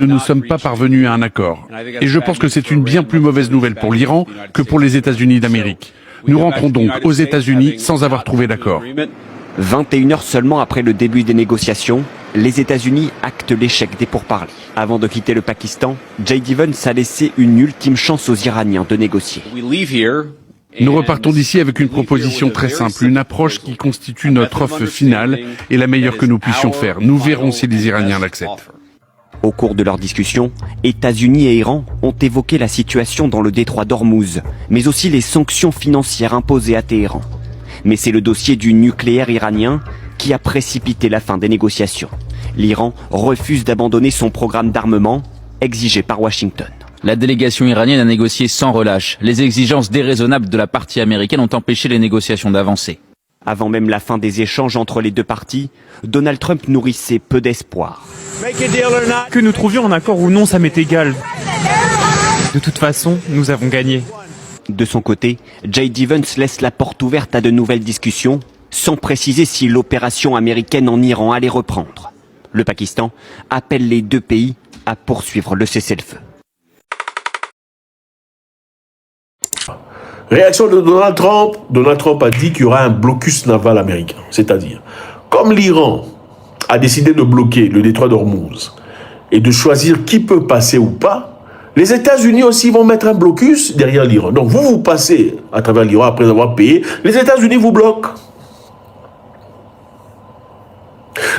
Nous ne sommes pas parvenus à un accord. Et je pense que c'est une bien plus mauvaise nouvelle pour l'Iran que pour les États-Unis d'Amérique. Nous rentrons donc aux États-Unis sans avoir trouvé d'accord. 21 heures seulement après le début des négociations, les États-Unis actent l'échec des pourparlers. Avant de quitter le Pakistan, J.D. Vance a laissé une ultime chance aux Iraniens de négocier. Nous repartons d'ici avec une proposition très simple, une approche qui constitue notre offre finale et la meilleure que nous puissions faire. Nous verrons si les Iraniens l'acceptent. Au cours de leur discussion, États-Unis et Iran ont évoqué la situation dans le détroit d'Ormuz, mais aussi les sanctions financières imposées à Téhéran. Mais c'est le dossier du nucléaire iranien qui a précipité la fin des négociations. L'Iran refuse d'abandonner son programme d'armement, exigé par Washington. La délégation iranienne a négocié sans relâche. Les exigences déraisonnables de la partie américaine ont empêché les négociations d'avancer. Avant même la fin des échanges entre les deux parties, Donald Trump nourrissait peu d'espoir. Que nous trouvions un accord ou non, ça m'est égal. De toute façon, nous avons gagné. De son côté, J.D. Vance laisse la porte ouverte à de nouvelles discussions, sans préciser si l'opération américaine en Iran allait reprendre. Le Pakistan appelle les deux pays à poursuivre le cessez-le-feu. Réaction de Donald Trump. Donald Trump a dit qu'il y aura un blocus naval américain. C'est-à-dire, comme l'Iran a décidé de bloquer le détroit d'Ormuz et de choisir qui peut passer ou pas, les États-Unis aussi vont mettre un blocus derrière l'Iran. Donc vous passez à travers l'Iran après avoir payé, les États-Unis vous bloquent.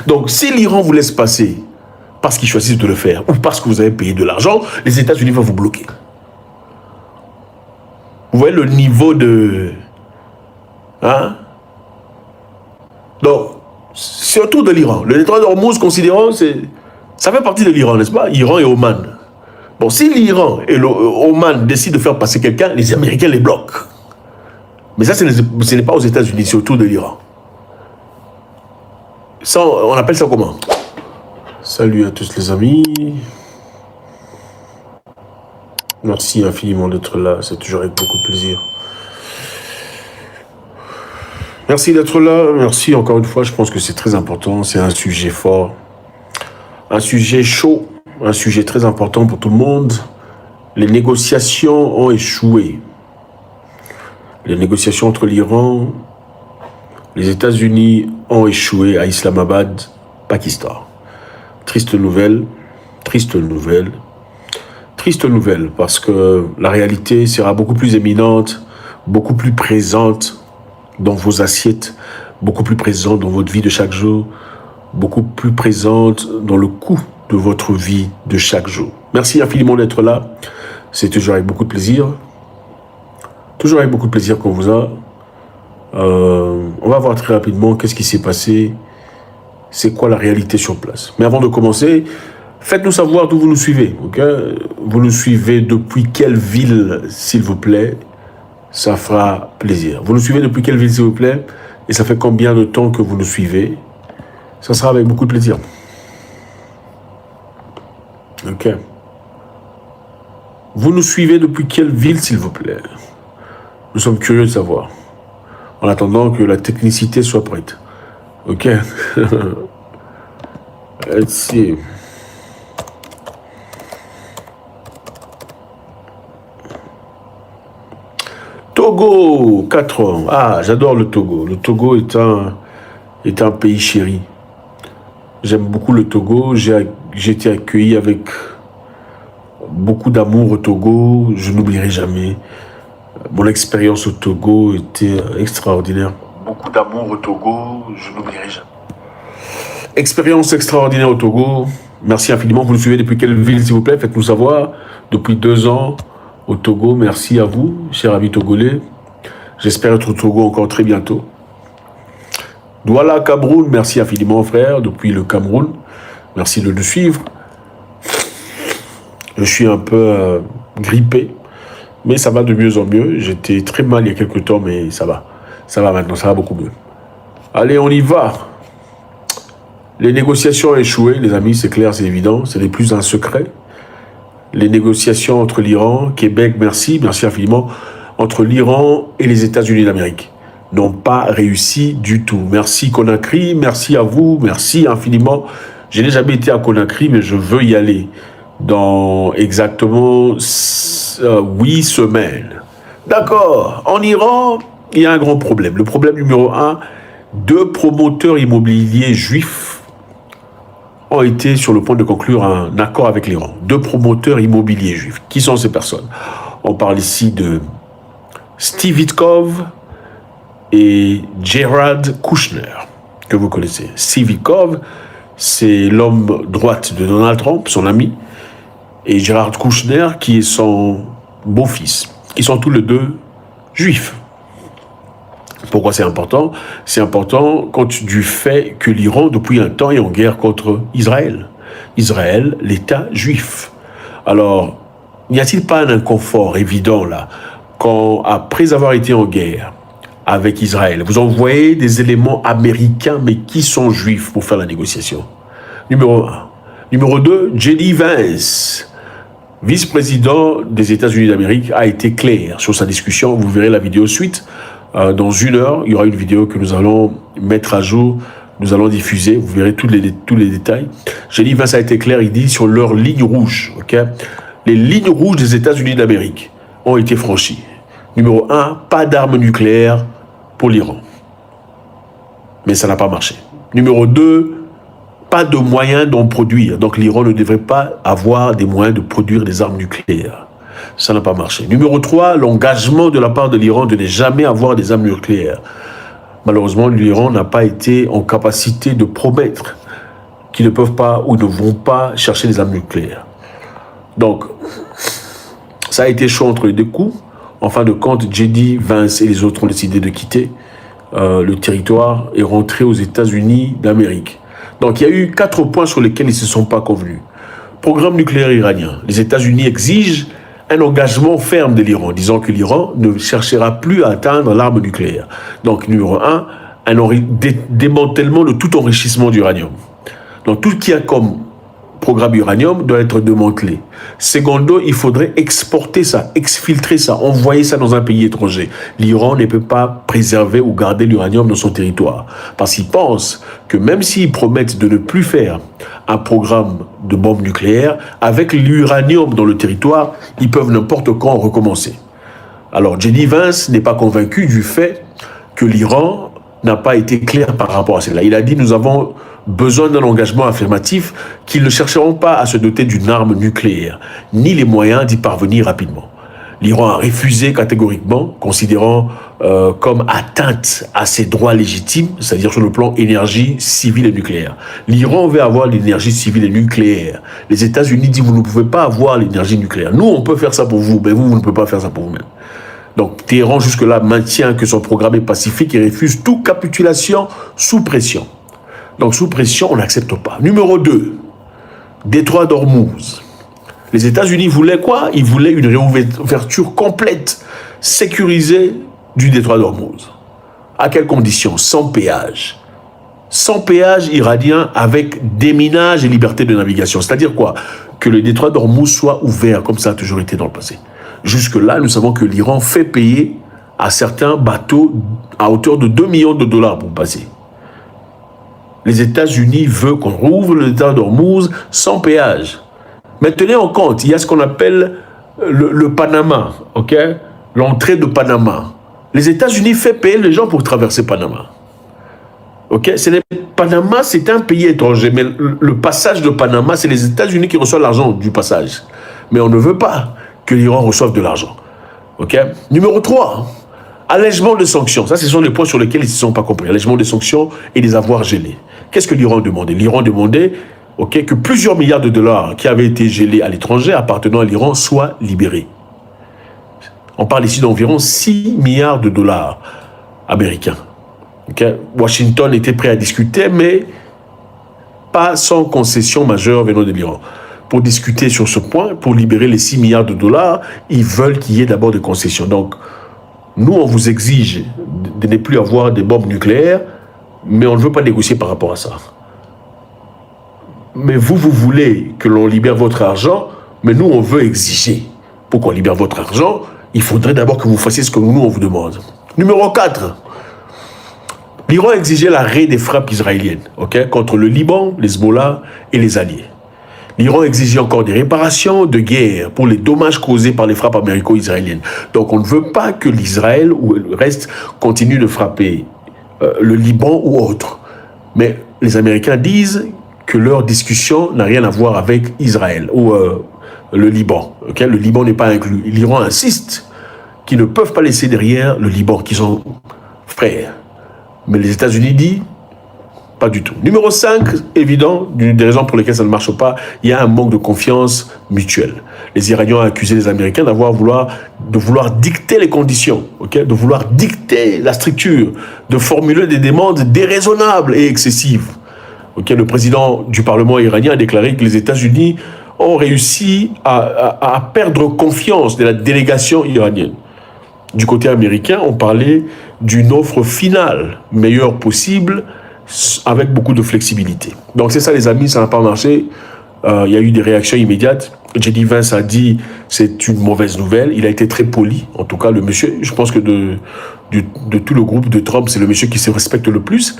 Donc si l'Iran vous laisse passer parce qu'ils choisissent de le faire ou parce que vous avez payé de l'argent, les États-Unis vont vous bloquer. Vous voyez le niveau de... Hein? Donc, c'est autour de l'Iran. Le détroit d'Ormuz, considérons, ça fait partie de l'Iran, n'est-ce pas? Iran et Oman. Bon, si l'Iran et l'Oman décident de faire passer quelqu'un, les Américains les bloquent. Mais ça, ce n'est pas aux États-Unis, c'est autour de l'Iran. Ça, on appelle ça comment? Salut à tous les amis. Merci infiniment d'être là, c'est toujours avec beaucoup de plaisir. Merci d'être là, merci encore une fois, je pense que c'est très important, c'est un sujet fort, un sujet chaud, un sujet très important pour tout le monde. Les négociations ont échoué. Les négociations entre l'Iran, les États-Unis ont échoué à Islamabad, Pakistan. Triste nouvelle, triste nouvelle. Triste nouvelle, parce que la réalité sera beaucoup plus éminente, beaucoup plus présente dans vos assiettes, beaucoup plus présente dans votre vie de chaque jour, beaucoup plus présente dans le coût de votre vie de chaque jour. Merci infiniment d'être là. C'est toujours avec beaucoup de plaisir. Toujours avec beaucoup de plaisir qu'on vous a. On va voir très rapidement qu'est-ce qui s'est passé, c'est quoi la réalité sur place. Mais avant de commencer, faites-nous savoir d'où vous nous suivez. Okay? Vous nous suivez depuis quelle ville, s'il vous plaît? Ça fera plaisir. Vous nous suivez depuis quelle ville, s'il vous plaît? Et ça fait combien de temps que vous nous suivez? Ça sera avec beaucoup de plaisir. Ok. Vous nous suivez depuis quelle ville, s'il vous plaît? Nous sommes curieux de savoir. En attendant que la technicité soit prête. Ok. Let's see. Togo, 4 ans. Ah, j'adore le Togo. Le Togo est un pays chéri. J'aime beaucoup le Togo. J'ai été accueilli avec beaucoup d'amour au Togo. Je n'oublierai jamais. Mon expérience au Togo était extraordinaire. Beaucoup d'amour au Togo. Je n'oublierai jamais. Expérience extraordinaire au Togo. Merci infiniment. Vous nous suivez depuis quelle ville, s'il vous plaît? Faites-nous savoir. Depuis 2 ans. Au Togo, merci à vous, chers amis togolais. J'espère être au Togo encore très bientôt. Douala, Cameroun, merci infiniment, frère, depuis le Cameroun. Merci de nous suivre. Je suis un peu grippé, mais ça va de mieux en mieux. J'étais très mal il y a quelques temps, mais ça va. Ça va maintenant, ça va beaucoup mieux. Allez, on y va. Les négociations ont échoué, les amis, c'est clair, c'est évident. Ce n'est plus un secret. Les négociations entre l'Iran, Québec, merci infiniment, entre l'Iran et les États-Unis d'Amérique n'ont pas réussi du tout. Merci Conakry, merci à vous, merci infiniment. Je n'ai jamais été à Conakry, mais je veux y aller. dans exactement 8 semaines. D'accord. En Iran, il y a un grand problème. Le problème numéro 1, 2 promoteurs immobiliers juifs ont été sur le point de conclure un accord avec l'Iran. 2 promoteurs immobiliers juifs. Qui sont ces personnes? On parle ici de Steve Witkoff et Jared Kushner, que vous connaissez. Steve Witkoff, c'est l'homme droite de Donald Trump, son ami, et Jared Kushner, qui est son beau-fils. Ils sont tous les 2 juifs. Pourquoi c'est important? C'est important compte du fait que l'Iran, depuis un temps, est en guerre contre Israël. Israël, l'État juif. Alors, n'y a-t-il pas un inconfort évident là, quand, après avoir été en guerre avec Israël, vous envoyez des éléments américains, mais qui sont juifs pour faire la négociation? Numéro 1. Numéro 2, J.D. Vance, vice-président des États-Unis d'Amérique, a été clair sur sa discussion. Vous verrez la vidéo suite. Dans 1 heure, il y aura une vidéo que nous allons mettre à jour, nous allons diffuser, vous verrez tous les détails. J.D. Vance a été clair, il dit sur leurs lignes rouges, ok? Les lignes rouges des États-Unis d'Amérique ont été franchies. Numéro 1, pas d'armes nucléaires pour l'Iran. Mais ça n'a pas marché. Numéro 2, pas de moyens d'en produire. Donc l'Iran ne devrait pas avoir des moyens de produire des armes nucléaires. Ça n'a pas marché. Numéro 3, l'engagement de la part de l'Iran de ne jamais avoir des armes nucléaires. Malheureusement, l'Iran n'a pas été en capacité de promettre qu'ils ne peuvent pas ou ne vont pas chercher des armes nucléaires. Donc, ça a été chaud entre les 2 coups. En fin de compte, J.D. Vance et les autres ont décidé de quitter le territoire et rentrer aux États-Unis d'Amérique. Donc, il y a eu 4 points sur lesquels ils ne se sont pas convenus. Programme nucléaire iranien. Les États-Unis exigent un engagement ferme de l'Iran, disant que l'Iran ne cherchera plus à atteindre l'arme nucléaire. Donc, numéro 1, un démantèlement de tout enrichissement d'uranium. Donc, tout ce qui a comme programme uranium doit être démantelé. Secondo, il faudrait exporter ça, exfiltrer ça, envoyer ça dans un pays étranger. L'Iran ne peut pas préserver ou garder l'uranium dans son territoire. Parce qu'ils pensent que même s'ils promettent de ne plus faire un programme de bombes nucléaires, avec l'uranium dans le territoire, ils peuvent n'importe quand recommencer. Alors, J.D. Vance n'est pas convaincu du fait que l'Iran n'a pas été clair par rapport à cela. Il a dit, nous avons besoin d'un engagement affirmatif qu'ils ne chercheront pas à se doter d'une arme nucléaire, ni les moyens d'y parvenir rapidement. L'Iran a refusé catégoriquement, considérant comme atteinte à ses droits légitimes, c'est-à-dire sur le plan énergie civile et nucléaire. L'Iran veut avoir l'énergie civile et nucléaire. Les États-Unis disent, vous ne pouvez pas avoir l'énergie nucléaire. Nous, on peut faire ça pour vous, mais vous ne pouvez pas faire ça pour vous-même. Donc, Téhéran, jusque-là, maintient que son programme est pacifique et refuse toute capitulation sous pression. Donc, sous pression, on n'accepte pas. Numéro 2, détroit d'Ormuz. Les États-Unis voulaient quoi? Ils voulaient une réouverture complète, sécurisée du détroit d'Ormuz. À quelles conditions? Sans péage. Sans péage iranien avec déminage et liberté de navigation. C'est-à-dire quoi? Que le détroit d'Ormuz soit ouvert, comme ça a toujours été dans le passé. Jusque-là, nous savons que l'Iran fait payer à certains bateaux à hauteur de 2 millions de dollars pour passer. Les États-Unis veulent qu'on rouvre le détroit d'Ormuz sans péage. Mais tenez en compte, il y a ce qu'on appelle le Panama, ok? L'entrée de Panama. Les États-Unis font payer les gens pour traverser Panama. Ok? Panama, c'est un pays étranger, mais le passage de Panama, c'est les États-Unis qui reçoivent l'argent du passage. Mais on ne veut pas que l'Iran reçoive de l'argent. Ok? Numéro 3, allègement de sanctions. Ça, ce sont les points sur lesquels ils ne se sont pas compris. Allègement des sanctions et des avoirs gelés. Qu'est-ce que l'Iran demandait? L'Iran demandait que plusieurs milliards de dollars qui avaient été gelés à l'étranger appartenant à l'Iran soient libérés. On parle ici d'environ 6 milliards de dollars américains. Washington était prêt à discuter, mais pas sans concession majeure venant de l'Iran. Pour discuter sur ce point, pour libérer les 6 milliards de dollars, ils veulent qu'il y ait d'abord des concessions. Donc, nous, on vous exige de ne plus avoir des bombes nucléaires, mais on ne veut pas négocier par rapport à ça. Mais vous voulez que l'on libère votre argent, mais nous, on veut exiger. Pour qu'on libère votre argent, il faudrait d'abord que vous fassiez ce que nous, on vous demande. Numéro 4. L'Iran exigeait l'arrêt des frappes israéliennes contre le Liban, les Hezbollah et les alliés. L'Iran exigeait encore des réparations de guerre pour les dommages causés par les frappes américo-israéliennes. Donc on ne veut pas que l'Israël ou le reste continue de frapper le Liban ou autre. Mais les Américains disent que leur discussion n'a rien à voir avec Israël ou le Liban. Okay? Le Liban n'est pas inclus. L'Iran insiste qu'ils ne peuvent pas laisser derrière le Liban, qui sont frères. Mais les États-Unis disent pas du tout. Numéro 5, évident, des raisons pour lesquelles ça ne marche pas, il y a un manque de confiance mutuelle. Les Iraniens ont accusé les Américains de vouloir dicter les conditions, okay? De vouloir dicter la structure, de formuler des demandes déraisonnables et excessives. Okay? Le président du Parlement iranien a déclaré que les États-Unis ont réussi à perdre confiance de la délégation iranienne. Du côté américain, on parlait d'une offre finale, meilleure possible, avec beaucoup de flexibilité. Donc c'est ça les amis, ça n'a pas marché. Il y a eu des réactions immédiates. J.D. Vance a dit c'est une mauvaise nouvelle. Il a été très poli, en tout cas le monsieur. Je pense que de tout le groupe de Trump, c'est le monsieur qui se respecte le plus.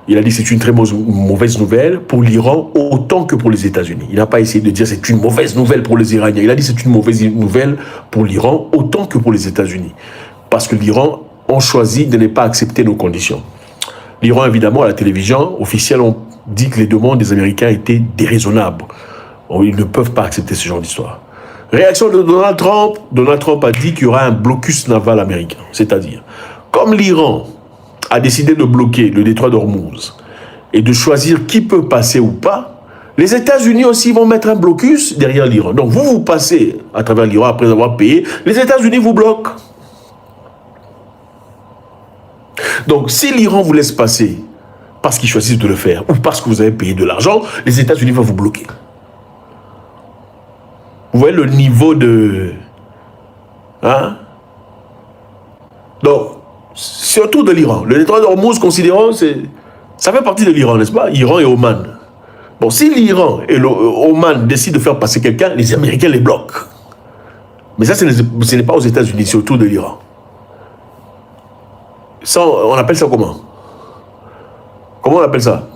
Il a dit c'est une très mauvaise nouvelle pour l'Iran autant que pour les États-Unis. Il n'a pas essayé de dire c'est une mauvaise nouvelle pour les Iraniens. Il a dit c'est une mauvaise nouvelle pour l'Iran autant que pour les États-Unis. Parce que l'Iran a choisi de ne pas accepter nos conditions. L'Iran, évidemment, à la télévision officielle, on dit que les demandes des Américains étaient déraisonnables. Ils ne peuvent pas accepter ce genre d'histoire. Réaction de Donald Trump. Donald Trump a dit qu'il y aura un blocus naval américain. C'est-à-dire, comme l'Iran a décidé de bloquer le détroit d'Ormuz et de choisir qui peut passer ou pas, les États-Unis aussi vont mettre un blocus derrière l'Iran. Donc vous passez à travers l'Iran après avoir payé, les États-Unis vous bloquent. Donc, si l'Iran vous laisse passer parce qu'ils choisissent de le faire ou parce que vous avez payé de l'argent, les États-Unis vont vous bloquer. Vous voyez le niveau de... Hein? Donc, surtout de l'Iran. Le détroit d'Ormuz, considérons, ça fait partie de l'Iran, n'est-ce pas? Iran et Oman. Bon, si l'Iran et l'Oman décident de faire passer quelqu'un, les Américains les bloquent. Mais ça, ce n'est pas aux États-Unis, c'est autour de l'Iran. Ça, on appelle ça comment? Comment on appelle ça?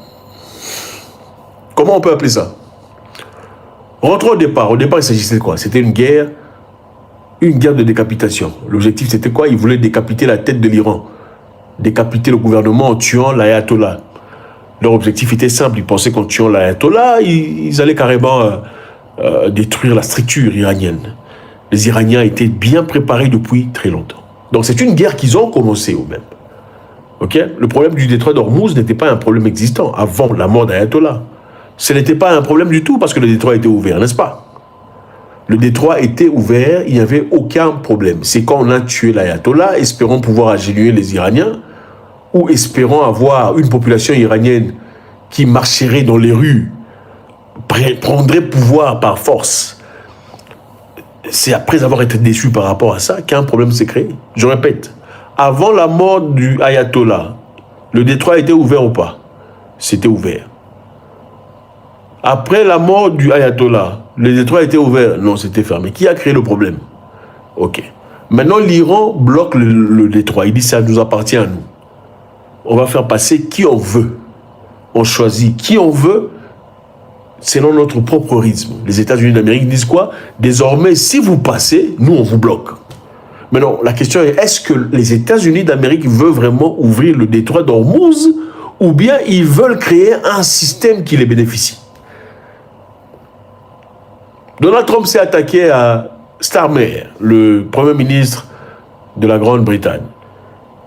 Comment on peut appeler ça? Rentrons au départ. Au départ, il s'agissait de quoi? C'était une guerre de décapitation. L'objectif, c'était quoi? Ils voulaient décapiter la tête de l'Iran. Décapiter le gouvernement en tuant l'ayatollah. Leur objectif était simple. Ils pensaient qu'en tuant l'ayatollah, ils allaient carrément détruire la structure iranienne. Les Iraniens étaient bien préparés depuis très longtemps. Donc c'est une guerre qu'ils ont commencé eux-mêmes. Okay? Le problème du détroit d'Ormuz n'était pas un problème existant avant la mort d'Ayatollah. Ce n'était pas un problème du tout parce que le détroit était ouvert, n'est-ce pas? Le détroit était ouvert, il n'y avait aucun problème. C'est quand on a tué l'Ayatollah, espérant pouvoir agenouiller les Iraniens, ou espérant avoir une population iranienne qui marcherait dans les rues, prendrait pouvoir par force. C'est après avoir été déçu par rapport à ça qu'un problème s'est créé. Je répète, avant la mort du Ayatollah, le détroit était ouvert ou pas? C'était ouvert. Après la mort du Ayatollah, le détroit était ouvert? Non, c'était fermé. Qui a créé le problème? Ok. Maintenant, l'Iran bloque le détroit. Il dit ça nous appartient à nous. On va faire passer qui on veut. On choisit qui on veut selon notre propre rythme. Les États-Unis d'Amérique disent quoi? Désormais, si vous passez, nous, on vous bloque. Maintenant, la question est, est-ce que les États-Unis d'Amérique veulent vraiment ouvrir le détroit d'Ormuz ou bien ils veulent créer un système qui les bénéficie? Donald Trump s'est attaqué à Starmer, le Premier ministre de la Grande-Bretagne,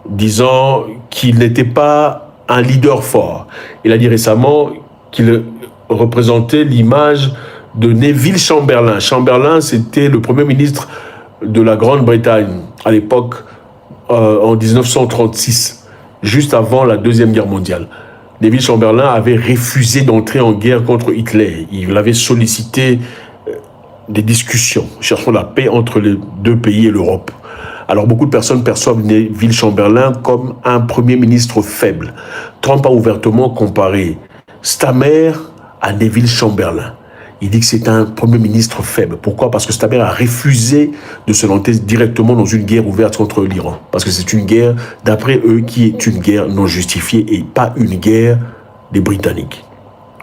disant qu'il n'était pas un leader fort. Il a dit récemment qu'il représentait l'image de Neville Chamberlain. Chamberlain, c'était le Premier ministre de la Grande-Bretagne à l'époque, en 1936, juste avant la Deuxième Guerre mondiale. Neville Chamberlain avait refusé d'entrer en guerre contre Hitler. Il avait sollicité des discussions, cherchant la paix entre les deux pays et l'Europe. Alors beaucoup de personnes perçoivent Neville Chamberlain comme un Premier ministre faible. Trump a ouvertement comparé Starmer à Neville Chamberlain. Il dit que c'est un Premier ministre faible. Pourquoi? Parce que Starmer a refusé de se lancer directement dans une guerre ouverte contre l'Iran. Parce que c'est une guerre, d'après eux, qui est une guerre non justifiée et pas une guerre des Britanniques.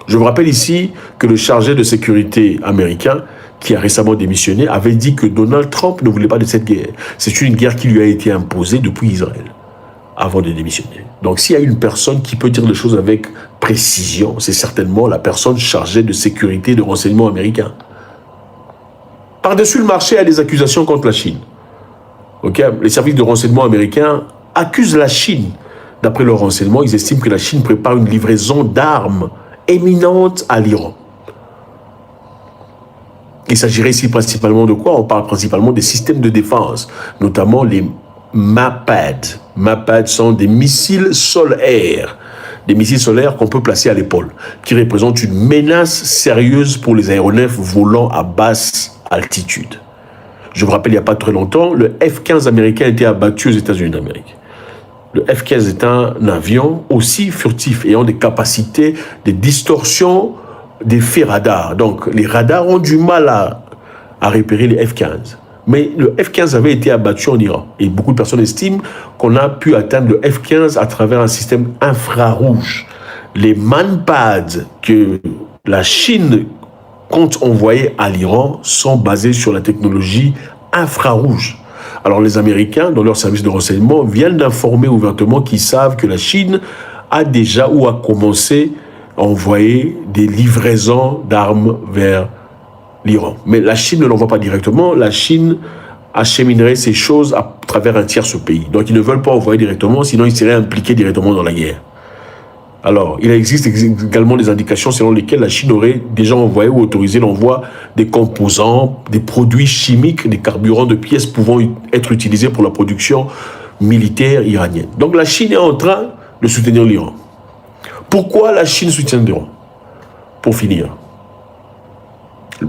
Je vous rappelle ici que le chargé de sécurité américain, qui a récemment démissionné, avait dit que Donald Trump ne voulait pas de cette guerre. C'est une guerre qui lui a été imposée depuis Israël, avant de démissionner. Donc s'il y a une personne qui peut dire les choses avec précision, c'est certainement la personne chargée de sécurité et de renseignement américain. Par-dessus le marché, il y a des accusations contre la Chine. Okay? Les services de renseignement américains accusent la Chine. D'après leurs renseignements, ils estiment que la Chine prépare une livraison d'armes éminentes à l'Iran. Il s'agirait ici principalement de quoi? On parle principalement des systèmes de défense, notamment les MAPAD. MAPAD sont des missiles sol-air. Des missiles solaires qu'on peut placer à l'épaule, qui représentent une menace sérieuse pour les aéronefs volant à basse altitude. Je vous rappelle, il n'y a pas très longtemps, le F-15 américain a été abattu aux États-Unis d'Amérique. Le F-15 est un avion aussi furtif, ayant des capacités de distorsion des faits radars. Donc, les radars ont du mal à repérer les F-15. Mais le F-15 avait été abattu en Iran. Et beaucoup de personnes estiment qu'on a pu atteindre le F-15 à travers un système infrarouge. Les MANPAD que la Chine compte envoyer à l'Iran sont basés sur la technologie infrarouge. Alors les Américains, dans leur service de renseignement, viennent d'informer ouvertement qu'ils savent que la Chine a déjà ou a commencé à envoyer des livraisons d'armes vers l'Iran. Mais la Chine ne l'envoie pas directement. La Chine acheminerait ces choses à travers un tierce pays. Donc ils ne veulent pas envoyer directement, sinon ils seraient impliqués directement dans la guerre. Alors, il existe également des indications selon lesquelles la Chine aurait déjà envoyé ou autorisé l'envoi des composants, des produits chimiques, des carburants de pièces pouvant être utilisés pour la production militaire iranienne. Donc la Chine est en train de soutenir l'Iran. Pourquoi la Chine soutient l'Iran? Pour finir.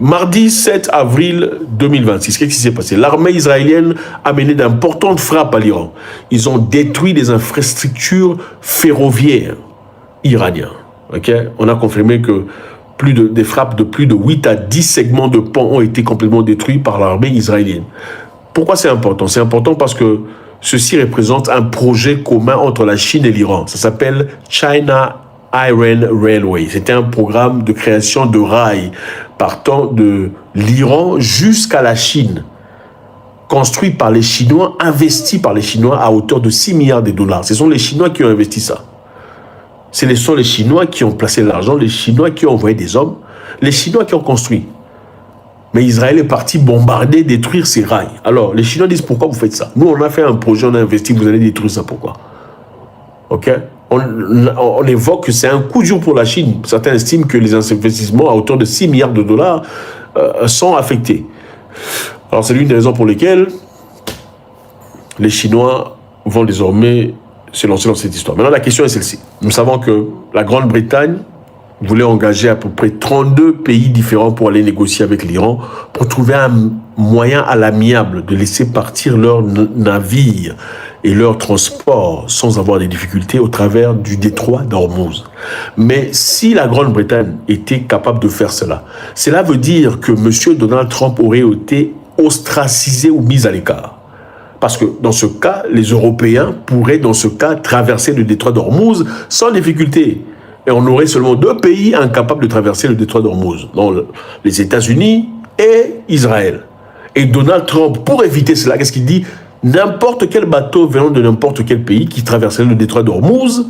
Mardi 7 avril 2026, qu'est-ce qui s'est passé? L'armée israélienne a mené d'importantes frappes à l'Iran. Ils ont détruit des infrastructures ferroviaires iraniennes. Okay? On a confirmé que des frappes de plus de 8 à 10 segments de ponts ont été complètement détruits par l'armée israélienne. Pourquoi c'est important? C'est important parce que ceci représente un projet commun entre la Chine et l'Iran. Ça s'appelle China Iron Railway. C'était un programme de création de rails partant de l'Iran jusqu'à la Chine, construit par les Chinois, investi par les Chinois à hauteur de 6 milliards de dollars. Ce sont les Chinois qui ont investi ça. Ce sont les Chinois qui ont placé l'argent, les Chinois qui ont envoyé des hommes, les Chinois qui ont construit. Mais Israël est parti bombarder, détruire ces rails. Alors, les Chinois disent, pourquoi vous faites ça? Nous, on a fait un projet, on a investi, vous allez détruire ça, pourquoi? Ok? On évoque que c'est un coup dur pour la Chine. Certains estiment que les investissements à hauteur de 6 milliards de dollars sont affectés. Alors, c'est l'une des raisons pour lesquelles les Chinois vont désormais se lancer dans cette histoire. Maintenant, la question est celle-ci. Nous savons que la Grande-Bretagne voulait engager à peu près 32 pays différents pour aller négocier avec l'Iran, pour trouver un moyen à l'amiable de laisser partir leurs navires et leurs transports sans avoir des difficultés au travers du détroit d'Ormuz. Mais si la Grande-Bretagne était capable de faire cela, cela veut dire que M. Donald Trump aurait été ostracisé ou mis à l'écart. Parce que dans ce cas, les Européens pourraient dans ce cas traverser le détroit d'Ormuz sans difficulté. Et on aurait seulement 2 pays incapables de traverser le détroit d'Ormuz, les États-Unis et Israël. Et Donald Trump, pour éviter cela, qu'est-ce qu'il dit? N'importe quel bateau venant de n'importe quel pays qui traverserait le détroit d'Ormuz,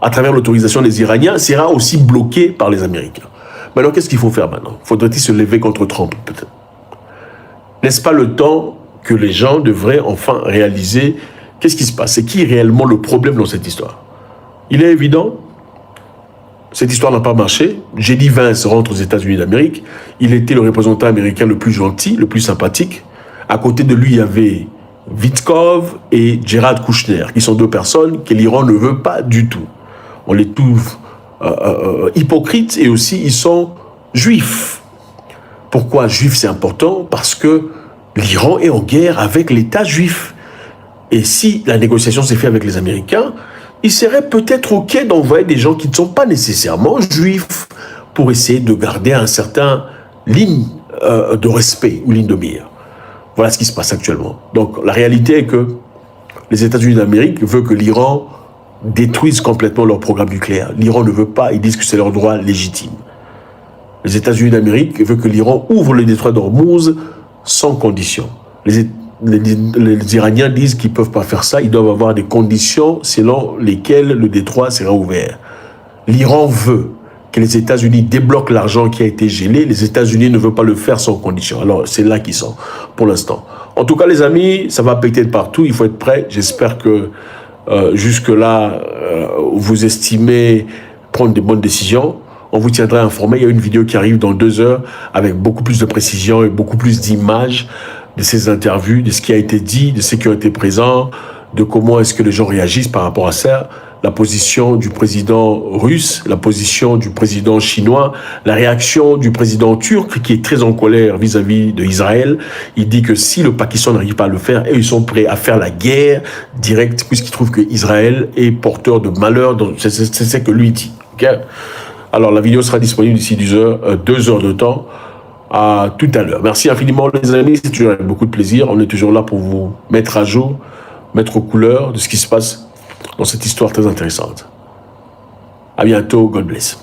à travers l'autorisation des Iraniens, sera aussi bloqué par les Américains. Mais alors, qu'est-ce qu'il faut faire maintenant? Faudrait-il se lever contre Trump, peut-être? N'est-ce pas le temps que les gens devraient enfin réaliser qu'est-ce qui se passe? C'est qui réellement le problème dans cette histoire? Il est évident, cette histoire n'a pas marché. J.D. Vance rentre aux États-Unis d'Amérique. Il était le représentant américain le plus gentil, le plus sympathique. À côté de lui, il y avait Witkoff et Jared Kushner, qui sont 2 personnes que l'Iran ne veut pas du tout. On les trouve hypocrites et aussi ils sont juifs. Pourquoi juifs c'est important? Parce que l'Iran est en guerre avec l'État juif. Et si la négociation s'est faite avec les Américains, il serait peut-être OK d'envoyer des gens qui ne sont pas nécessairement juifs pour essayer de garder un certain ligne de respect ou ligne de mire. Voilà ce qui se passe actuellement. Donc la réalité est que les États-Unis d'Amérique veulent que l'Iran détruisent complètement leur programme nucléaire. L'Iran ne veut pas, ils disent que c'est leur droit légitime. Les États-Unis d'Amérique veulent que l'Iran ouvre le détroit d'Ormuz sans condition. Les Iraniens disent qu'ils ne peuvent pas faire ça, ils doivent avoir des conditions selon lesquelles le détroit sera ouvert. L'Iran veut que les États-Unis débloquent l'argent qui a été gelé, les États-Unis ne veulent pas le faire sans condition. Alors c'est là qu'ils sont pour l'instant. En tout cas les amis, ça va péter de partout, il faut être prêt. J'espère que jusque-là, vous estimez prendre de bonnes décisions. On vous tiendra informé. Il y a une vidéo qui arrive dans 2 heures avec beaucoup plus de précision et beaucoup plus d'images de ces interviews, de ce qui a été dit, de ceux qui ont été présents, de comment est-ce que les gens réagissent par rapport à ça, la position du président russe, la position du président chinois, la réaction du président turc qui est très en colère vis-à-vis d'Israël. Il dit que si le Pakistan n'arrive pas à le faire, ils sont prêts à faire la guerre directe puisqu'ils trouvent que Israël est porteur de malheur. C'est ce que lui dit. Okay? Alors la vidéo sera disponible d'ici 2 heures de temps. À tout à l'heure. Merci infiniment les amis, c'est toujours avec beaucoup de plaisir. On est toujours là pour vous mettre à jour, mettre aux couleurs de ce qui se passe dans cette histoire très intéressante. À bientôt, God bless.